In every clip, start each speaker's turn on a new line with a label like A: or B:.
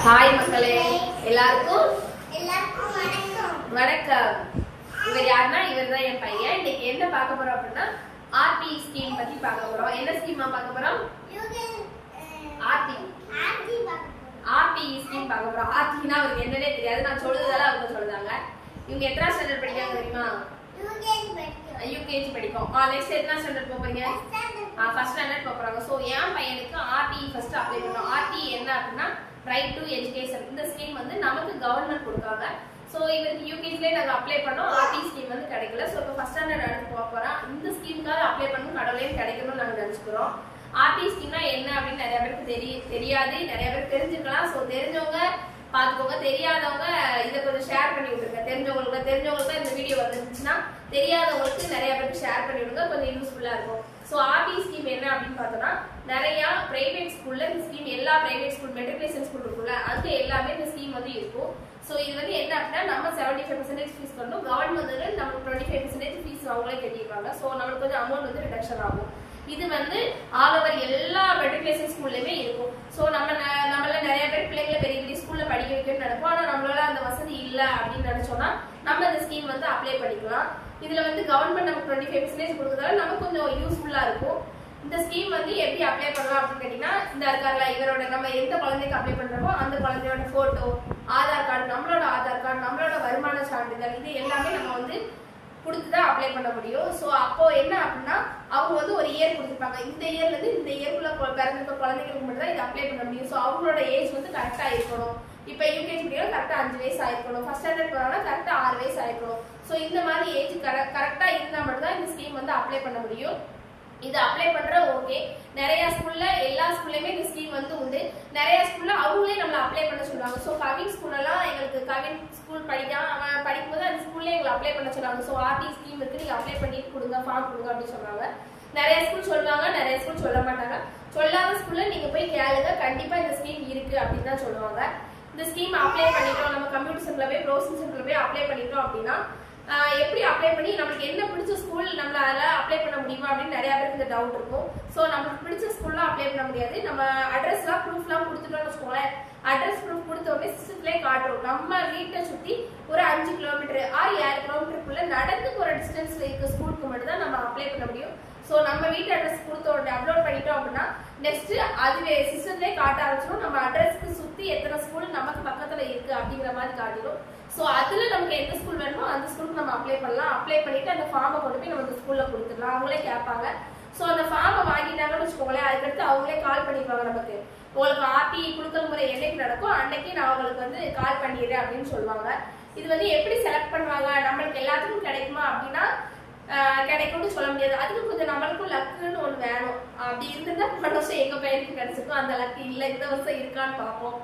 A: Hi மக்களே, எல்லாருக்கும்
B: வணக்கம்.
A: இவர் யாருன்னா இவர் தான் என் பையன். இன்னைக்கு என்ன பார்க்க போறோம் அப்படின்னா ஆர்டி ஸ்கீம் பத்தி பார்க்க போறோம். என்ன ஸ்கீமா பார்க்க போறோம்? ஆர்டி ஸ்கீம் பார்க்க போறோம். ஆர்டினா அவருக்கு என்னன்னே தெரியாது, நான் சொல்றதெல்லாம் அவங்க சொல்றாங்க. இவங்க எத்தனை ஸ்டாண்டர்ட் படிக்காங்க தெரியுமா? யூகேஜி படிக்கும். நெக்ஸ்ட் எத்தனை ஸ்டாண்டர்ட் போறீங்க? ஃபர்ஸ்ட் ஸ்டாண்டர்ட் போறாங்க. ஸோ என் பையனுக்கு ஆர்டி ஃபர்ஸ்ட் அப்ளை பண்ணோம். ஆர்டி என்ன அப்படின்னா ரைட் டு எஜுகேஷன். இந்த ஸ்கீம் வந்து நமக்கு கவர்மெண்ட் கொடுக்காங்க. ஸோ இவருக்கு யூகேஜிலே நாங்கள் அப்ளை பண்ணோம். ஆர்டி ஸ்கீம் வந்து கிடைக்கல. ஸோ இப்போ ஃபர்ஸ்ட் ஸ்டாண்டர்ட் அடுத்து போக போறோம். இந்த ஸ்கீமுக்காக அப்ளை பண்ணணும், கடவுளையும் கிடைக்கணும்னு நாங்கள் நினச்சிக்கிறோம். ஆர்டி ஸ்கீம்னா என்ன அப்படின்னு நிறைய பேருக்கு தெரியாது, நிறைய பேர் தெரிஞ்சுக்கலாம். ஸோ தெரிஞ்சவங்க பார்த்துக்கோங்க, தெரியாதவங்க இதை கொஞ்சம் ஷேர் பண்ணி விட்டுருங்க. தெரிஞ்சவங்களுக்கு இந்த வீடியோ வந்துருந்துச்சுன்னா தெரியாதவங்களுக்கு நிறைய பேருக்கு ஷேர் பண்ணி விடுங்க, கொஞ்சம் யூஸ்ஃபுல்லாக இருக்கும். ஸோ ஆர்டி ஸ்கீம் என்ன அப்படின்னு பார்த்தோம்னா நிறைய பிரைவேட் ஸ்கூல்ல இந்த ஸ்கீம், எல்லா பிரைவேட் ஸ்கூல் மெட்ரிகுலேஷன் ஸ்கூல் இருக்குல்ல, அங்க எல்லாமே இந்த ஸ்கீம் வந்து இருக்கும். ஸோ இது வந்து என்ன அப்படின்னா நம்ம 75% ஃபீஸ் பண்ணணும், கவர்மெண்ட் வந்து நமக்கு 25% ஃபீஸ் அவங்களே கட்டிடுவாங்க. ஸோ நம்மளுக்கு கொஞ்சம் அமௌண்ட் வந்து ரிடக்ஷன் ஆகும். இது வந்து ஆல் ஓவர் எல்லா மெட்ரிகுலேஷன் ஸ்கூல்லையுமே இருக்கும். ஸோ நம்மள நிறைய பேர் பிள்ளைங்களை பெரிய பெரிய ஸ்கூல்ல படிக்க வைக்கணும்னு நினைப்போம். ஆனால் நம்மளால அந்த வசதி இல்லை அப்படின்னு நினைச்சோம்னா நம்ம இந்த ஸ்கீம் வந்து அப்ளை பண்ணிக்கலாம். இதுல வந்து கவர்மெண்ட் நமக்கு 25% கொடுக்கறதால நமக்கு கொஞ்சம் யூஸ்ஃபுல்லா இருக்கும். இந்த ஸ்கீம் வந்து எப்படி அப்ளை பண்ணலாம் அப்படின்னு கேட்டீங்கன்னா, இந்த இருக்கார்ல இவரோட நம்ம எந்த குழந்தைக்கு அப்ளை பண்றோமோ அந்த குழந்தையோட போட்டோ, ஆதார் கார்டு, நம்மளோட ஆதார் கார்டு, நம்மளோட வருமான சான்றிதழ், இது எல்லாமே நம்ம வந்து கொடுத்துதான் அப்ளை பண்ண முடியும். ஸோ அப்போ என்ன அப்படின்னா அவங்க வந்து ஒரு இயர் கொடுத்துருப்பாங்க. இந்த இயர்ல இருந்து இந்த இயர்க்குள்ள பிறந்திருக்க குழந்தைங்களுக்கு மட்டும் தான் இதை அப்ளை பண்ண முடியும். ஸோ அவங்களோட ஏஜ் வந்து கரெக்டா இருக்கணும். இப்போ யூகேஜி படிக்கிறோம் கரெக்டா 5 வயசு ஆயிருக்கணும், ஃபர்ஸ்ட் ஸ்டாண்டர்ட் போறாங்கன்னா கரெக்டா 6 வயசு ஆயிருக்கணும். ஸோ இந்த மாதிரி ஏஜ் கரெக்டா இருந்தா மட்டும் தான் இந்த ஸ்கீம் வந்து அப்ளை பண்ண முடியும். இது அப்ளை பண்ற ஓகே. நிறைய ஸ்கூல்ல, எல்லா ஸ்கூல்லையுமே இந்த ஸ்கீம் வந்து உண்டு. நிறைய ஸ்கூல்ல அவங்களே நம்மள அப்ளை பண்ண சொல்லுவாங்க. ஸோ கவின் ஸ்கூல்லாம் எங்களுக்கு கவின் ஸ்கூல் அவன் படிக்கும்போது அந்த ஸ்கூல்ல எங்களை அப்ளை பண்ண சொல்லுவாங்க. ஸோ ஆர்டி ஸ்கீம் இருக்கு, நீங்க அப்ளை பண்ணிட்டு கொடுங்க, ஃபார்ம் கொடுங்க அப்படின்னு சொல்றாங்க. நிறைய ஸ்கூல் சொல்லுவாங்க, நிறைய ஸ்கூல் சொல்ல மாட்டாங்க. சொல்லாத ஸ்கூல்ல நீங்க போய் கேளுங்க, கண்டிப்பா இந்த ஸ்கீம் இருக்கு அப்படின்னு தான் சொல்லுவாங்க. இந்த ஸ்கீம் அப்ளை பண்ணிட்டோம், நம்ம கம்ப்யூட்டர் சென்டர்ல போய் ப்ரௌசிங் சென்டர்ல போய் அப்ளை பண்ணிட்டோம் அப்படின்னா எப்படி அப்ளை பண்ணி நம்மளுக்கு என்ன பிடிச்ச ஸ்கூல் நம்மளால அப்ளை பண்ண முடியுமா அப்படின்னு நிறைய பேருக்கு இந்த டவுட் இருக்கும். ஸோ நம்மளுக்கு பிடிச்ச ஸ்கூல்லாம் அப்ளை பண்ண முடியாது. நம்ம அட்ரஸ்லாம் ப்ரூஃப்லாம் கொடுத்துட்டோம்னு வச்சுக்கோங்களேன். அட்ரஸ் ப்ரூஃப் கொடுத்த உடனே சிஸ்டத்திலே காட்டுறோம். நம்ம வீட்டை சுற்றி ஒரு 5 கிலோமீட்டர் 7 கிலோமீட்டருக்குள்ள நடந்து போற டிஸ்டன்ஸ்ல இருக்க ஸ்கூலுக்கு மட்டும் தான் நம்ம அப்ளை பண்ண முடியும். ஸோ நம்ம வீட்டு அட்ரஸ் கொடுத்த உடனே அப்லோட் பண்ணிட்டோம் அப்படின்னா நெக்ஸ்ட் அதுவே சிஸ்டத்திலே காட்ட ஆரம்பிச்சிடும். நம்ம அட்ரஸ்க்கு சுற்றி எத்தனை ஸ்கூல் நமக்கு பக்கத்துல இருக்கு அப்படிங்கிற மாதிரி காட்டிடும். ஸோ அதுல நமக்கு எந்த ஸ்கூல் வேணுமோ அந்த ஸ்கூலுக்கு நம்ம அப்ளை பண்ணலாம். அப்ளை பண்ணிட்டு அந்த ஃபார்மை கொண்டு போய் நம்ம அந்த ஸ்கூல்ல கொடுத்துடலாம். அவங்களே கேட்பாங்க. ஸோ அந்த ஃபார்மை வாங்கிட்டாங்கன்னு வச்சுக்கோங்களேன், அதுக்கடுத்து அவங்களே கால் பண்ணிடுவாங்க நமக்கு. உங்களுக்கு ஆர்டி குழுக்கள் முறை என்னைக்கு நடக்கும் அன்னைக்கு நான் உங்களுக்கு வந்து கால் பண்ணிடுறேன் அப்படின்னு சொல்லுவாங்க. இது வந்து எப்படி செலக்ட் பண்ணுவாங்க, நம்மளுக்கு எல்லாத்துக்கும் கிடைக்குமா அப்படின்னா கிடைக்கும்னு சொல்ல முடியாது. அதுக்கு கொஞ்சம் நம்மளுக்கும் லக்குன்னு ஒன்று வேணும். அப்படி இருந்திருந்தா போன வருஷம் எங்க பையனுக்கு கிடைச்சிருக்கும். அந்த லக்கு இல்லை, இந்த வருஷம் இருக்கான்னு பார்ப்போம்.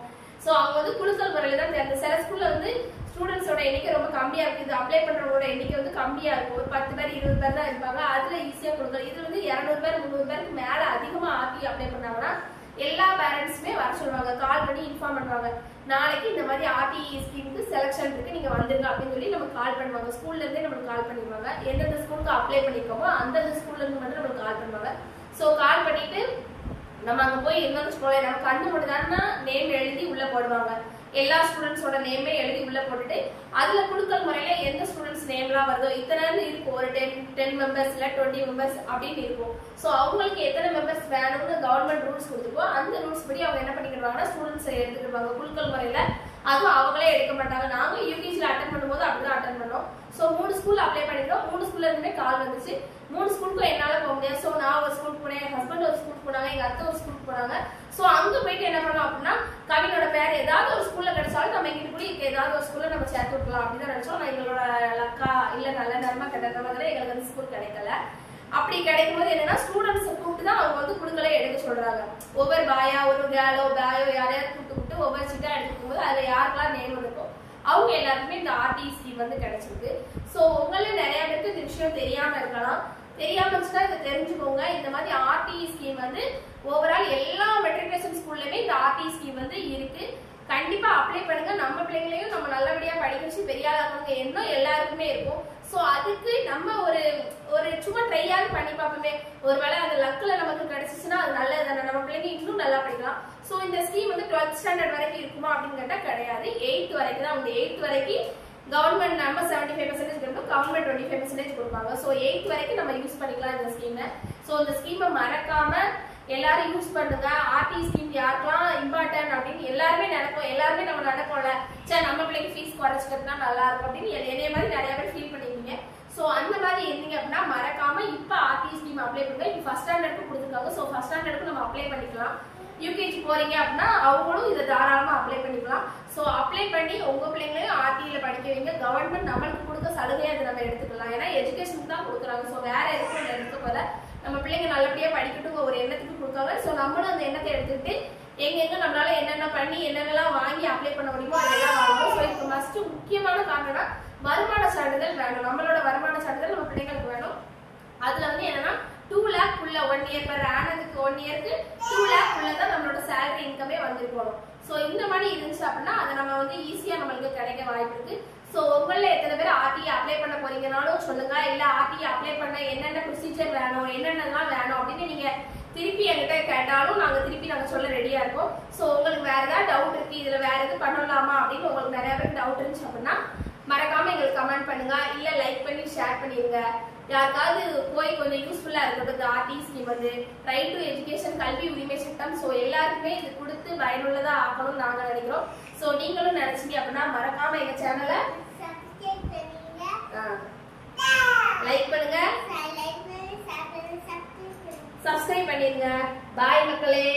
A: ஸோ அவங்க வந்து குழுக்கள் முறையில தான் தேர்ந்து. சில ஸ்கூல்ல வந்து ஸ்டூடெண்ட்ஸோட எண்ணிக்கை ரொம்ப கம்மியா இருக்கு, இது அப்ளை பண்றவங்களோட எண்ணிக்கை வந்து கம்மியா இருக்கும். ஒரு 10 பேர் 20 பேர் தான் இருப்பாங்க. அதுல ஈஸியா கொடுக்கலாம். இது வந்து 200 பேர் 300 பேருக்கு மேல அதிகமா ஆர்டி அப்ளை பண்ணாங்கன்னா எல்லா பேரண்ட்ஸுமே வர சொல்லுவாங்க, கால் பண்ணி இன்ஃபார்ம் பண்ணுவாங்க. நாளைக்கு இந்த மாதிரி ஆர்டி ஸ்கீமுக்கு செலக்ஷன் இருக்கு, நீங்க வந்துருங்க அப்படின்னு சொல்லி நமக்கு கால் பண்ணுவாங்க. ஸ்கூல்ல இருந்தே நமக்கு கால் பண்ணிடுவாங்க. எந்தெந்த ஸ்கூலுக்கு அப்ளை பண்ணிருக்கோமோ அந்தந்த ஸ்கூல்ல இருந்து மட்டும் நமக்கு கால் பண்ணுவாங்க. ஸோ கால் பண்ணிட்டு நம்ம அங்க போய் என்னன்னு சொல்ல, நம்ம கண்ணு மட்டும் தானே நேம் எழுதி உள்ள போடுவாங்க. எல்லா ஸ்டூடெண்ட்ஸோட நேமே எழுதி உள்ள போட்டுட்டு அதுல குழுக்கள் முறையில எந்த ஸ்டூடெண்ட்ஸ் நேம்லாம் வருதோ இத்தனை இருக்கும், ஒரு 10 மெம்பர்ஸ் இல்ல 20 மெம்பர்ஸ் அப்படின்னு இருக்கும். ஸோ அவங்களுக்கு எத்தனை மெம்பர்ஸ் வேணும்னு கவர்மெண்ட் ரூல்ஸ் கொடுத்துருக்கோம். அந்த ரூல்ஸ் படி அவங்க என்ன பண்ணிக்கிடுவாங்கன்னா ஸ்டூடெண்ட்ஸ் எடுத்துக்கிடுவாங்க குழுக்கள் முறையில. அதுவும் அவங்களே எடுக்க மாட்டாங்க. நாங்க யூகேஜில அட்டன் பண்ணும்போது அப்படிதான் அட்டன் பண்ணோம். ஸோ 3 ஸ்கூல் அப்ளை பண்ணிருக்கோம். 3 ஸ்கூல்ல இருந்துமே கால் வந்துச்சு. 3 ஸ்கூலுக்கும் என்னால போக முடியாது. ஸோ நான் ஒரு ஸ்கூலுக்கு போனேன், என் ஹஸ்பண்ட் ஒரு ஸ்கூலுக்கு போனாங்க, எங்க அத்தை ஒரு ஸ்கூலுக்கு போனாங்க. ஸோ அங்க போயிட்டு என்ன பண்ணலாம் அப்படின்னா கவினோட பேர் ஏதாவது ஒரு ஸ்கூல்ல கிடைச்சாலும் நம்ம எங்கிட்ட கூட ஏதாவது ஒரு ஸ்கூல்ல நம்ம சேர்த்து விடலாம் அப்படின்னு நினைச்சோம். நான் எங்களோட லக்கா இல்ல நல்ல நேரமா கெட்ட மாதிரி எங்களுக்கு வந்து ஸ்கூல் கிடைக்கல. அப்படி கிடைக்கும் போது என்னன்னா ஸ்டூடெண்ட்ஸ் கூப்பிட்டு தான் அவங்க வந்து குழுக்களே எடுக்க சொல்றாங்க. ஒவ்வொரு பாயா ஒரு கேலோ பேயோ யாரையாவது கூப்பிட்டு ஒவ்வொரு சீட்டா எடுக்கும் போது அதுல யாருக்கெல்லாம் நேம் இருக்கும் அவங்க எல்லாருக்குமே இந்த ஆர்டி ஸ்கீம் வந்து கிடைச்சிருக்கு. ஸோ உங்கள நிறைய பேருக்கு இந்த விஷயம் தெரியாம இருக்கலாம். தெரியாம இருந்துச்சுன்னா இதை தெரிஞ்சுக்கோங்க. இந்த மாதிரி ஆர்டி ஸ்கீம் வந்து ஓவரால் எல்லா மெட்ரிகுலேஷன் ஸ்கூல்லையுமே இந்த ஆர்டி ஸ்கீம் வந்து இருக்கு. கண்டிப்பா அப்ளை பண்ணுங்க. நம்ம பிள்ளைங்களையும் நம்ம நல்லபடியா படிக்க வச்சு பெரிய ஆளாங்க எண்ணம் எல்லாருக்குமே இருக்கும். சோ அதுக்கு நம்ம ஒரு ஒரு சும்மா ட்ரையாவது பண்ணி பார்ப்போமே, ஒருவேளை அந்த லக்ல நமக்கு கிடைச்சிச்சுன்னா அது நல்லது தானே, நம்ம பிள்ளைங்க இன்னும் நல்லா படிக்கலாம். சோ இந்த ஸ்கீம் வந்து 12th ஸ்டாண்டர்ட் வரைக்கும் இருக்குமா அப்படின்னு கேட்டா கிடையாது, 8th வரைக்கும் தான். 8th வரைக்கும் கவர்மெண்ட் நம்ம 75% கொடுப்போம், கவர்மெண்ட் 25% கொடுப்பாங்க. சோ 8th வரைக்கும் நம்ம யூஸ் பண்ணிக்கலாம் இந்த ஸ்கீமை. சோ இந்த ஸ்கீமை மறக்காம எல்லாரும் யூஸ் பண்ணுங்க. ஆர்டி ஸ்கீம் யாருக்கெல்லாம் இம்பார்ட்டன்ட் அப்படின்னு எல்லாருமே நினைப்போம், எல்லாருமே நம்ம நினைப்போம்ல, சரி நம்ம பிள்ளைக்கு ஃபீஸ் குறைச்சிக்கிட்டா நல்லா இருக்கும் அப்படின்னு என்னைய மாதிரி நிறைய பேர் ஃபீல் பண்ணிருக்கீங்க. சோ அந்த மாதிரி இருந்தீங்க அப்படின்னா மறக்காம இப்ப ஆர்டி ஸ்கீம் அப்ளை பண்ணுங்க. இப்ப ஃபர்ஸ்ட் ஸ்டாண்டர்டுக்கு கொடுத்துருக்காங்க. சோ ஃபர்ஸ்ட் ஸ்டாண்டர்டுக்கு நம்ம அப்ளை பண்ணிக்கலாம். யூகேஜி போறீங்க அப்படின்னா அவங்களும் இதை தாராளமா அப்ளை பண்ணிக்கலாம். சோ அப்ளை பண்ணி உங்க பிள்ளைங்களையும் ஆர்டியில படிக்க வைங்க. கவர்மெண்ட் நம்மளுக்கு கொடுக்க சலுகையை அதை நம்ம எடுத்துக்கலாம். ஏன்னா எஜுகேஷன் தான் கொடுக்குறாங்க. சோ வேற எதுக்கும் எடுக்க போல, நம்ம பிள்ளைங்க நல்லபடியா படிக்கட்டும் ஒரு எண்ணத்துக்கு கொடுக்காங்க. சோ நம்மளும் அந்த எண்ணத்தை எடுத்துக்கிட்டு எங்க நம்மளால என்னென்ன பண்ணி என்னென்னலாம் வாங்கி அப்ளை பண்ண முடியுமோ அதெல்லாம் வாங்கணும். ஸோ இதுக்கு மஸ்ட் முக்கியமான காரணம்னா வருமான சான்றிதழ் வேணும். நம்மளோட வருமான சான்றிதழ் நம்ம பிள்ளைங்களுக்கு வேணும். அதுல வந்து என்னன்னா 2 lakh குள்ள 1 year per annum-க்கு 1 year-க்கு 2 lakh குள்ள தான் நம்மளோட salary income வந்திருக்கணும். சோ இந்த மாதிரி இருந்துச்சு அப்படின்னா அதை நம்ம வந்து ஈஸியா நம்மளுக்கு கிடைக்க வாய்ப்பு இருக்கு. சோ உங்கள எத்தனை பேர் ஆர்டிஐ அப்ளை பண்ண போறீங்கனாலும் சொல்லுங்க. இல்ல ஆர்டிஐ அப்ளை பண்ண என்னென்ன ப்ரொசீஜர் வேணும், என்னென்னலாம் வேணும் அப்படின்னு நீங்க திருப்பி என்கிட்ட கேட்டாலும் நாங்க சொல்ல ரெடியா இருக்கோம். சோ உங்களுக்கு வேற ஏதாவது டவுட் இருக்கு, இதுல வேற எது பண்ணலாமா அப்படின்னு உங்களுக்கு நிறைய பேருக்கு டவுட் இருந்துச்சு அப்படின்னா மறக்காம எங்களுக்கு கமெண்ட் பண்ணுங்க, இல்ல லைக் பண்ணி ஷேர் பண்ணிருங்க. யாருக்காவது போய் கொஞ்சம் யூஸ்ஃபுல்லா இருக்கிறது ஆர்டி ஸ்கீம் வந்து ரைட் டு எஜுகேஷன் கல்வி உரிமை சட்டம். சோ எல்லாருக்குமே இது கொடுத்து பயனுள்ளதா ஆக்கணும்னு நாங்க நினைக்கிறோம். சோ நீங்களும் நினைச்சீங்க அப்படின்னா மறக்காம எங்க சேனலை லைக் பண்ணுங்க, சப்ஸ்கிரைப் பண்ணிருங்க. பாய் மக்களே.